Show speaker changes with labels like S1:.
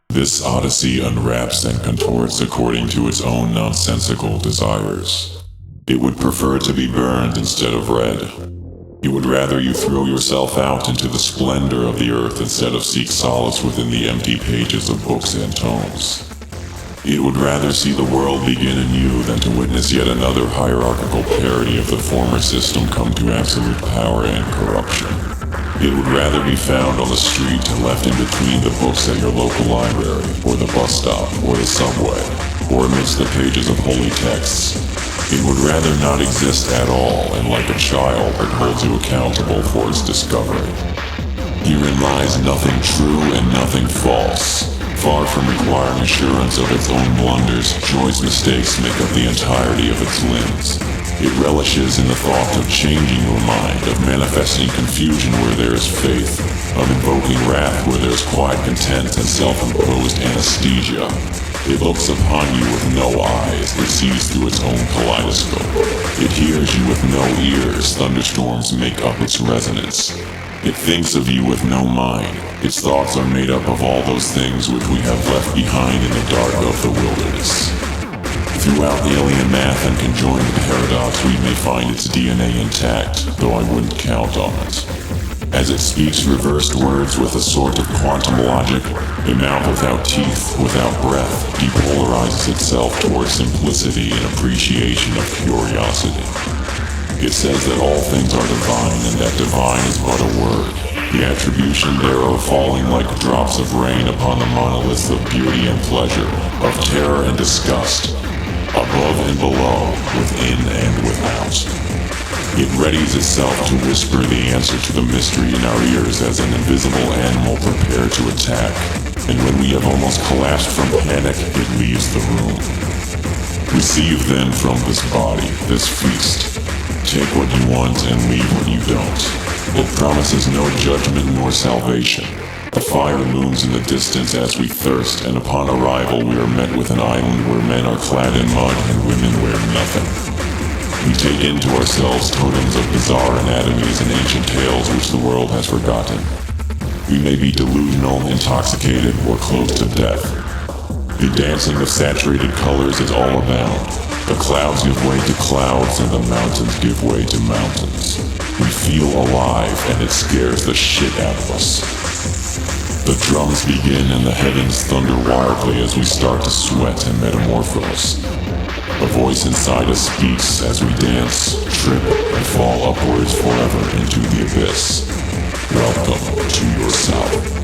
S1: This odyssey unwraps and contorts according to its own nonsensical desires. It would prefer to be burned instead of read. It would rather you throw yourself out into the splendor of the earth instead of seek solace within the empty pages of books and tomes. It would rather see the world begin anew than to witness yet another hierarchical parody of the former system come to absolute power and corruption. It would rather be found on the street, left in between the books at your local library, or the bus stop, or the subway, or amidst the pages of holy texts. It would rather not exist at all, and like a child, it holds you accountable for its discovery. Herein lies nothing true and nothing false. Far from requiring assurance of its own blunders, joy's mistakes make up the entirety of its limbs. It relishes in the thought of changing your mind, of manifesting confusion where there is faith, of invoking wrath where there is quiet content and self-imposed anesthesia. It looks upon you with no eyes, it sees through its own kaleidoscope. It hears you with no ears, thunderstorms make up its resonance. It thinks of you with no mind. Its thoughts are made up of all those things which we have left behind in the dark of the wilderness. Throughout alien math and conjoined paradox, we may find its DNA intact, though I wouldn't count on it. As it speaks reversed words with a sort of quantum logic, a mouth without teeth, without breath, depolarizes itself towards simplicity and appreciation of curiosity. It says that all things are divine, and that divine is but a word, the attribution thereof falling like drops of rain upon the monoliths of beauty and pleasure, of terror and disgust, above and below, within and without. It readies itself to whisper the answer to the mystery in our ears as an invisible animal prepared to attack, and when we have almost collapsed from panic, it leaves the room. Receive then from this body, this feast. Take what you want and leave what you don't. It promises no judgment nor salvation. The fire looms in the distance as we thirst, and upon arrival we are met with an island where men are clad in mud and women wear nothing. We take into ourselves totems of bizarre anatomies and ancient tales which the world has forgotten. We may be delusional, intoxicated, or close to death. The dancing of saturated colors is all abound. The clouds give way to clouds and the mountains give way to mountains. We feel alive and it scares the shit out of us. The drums begin and the heavens thunder wildly as we start to sweat and metamorphose. A voice inside us speaks as we dance, trip, and fall upwards forever into the abyss. Welcome to yourself.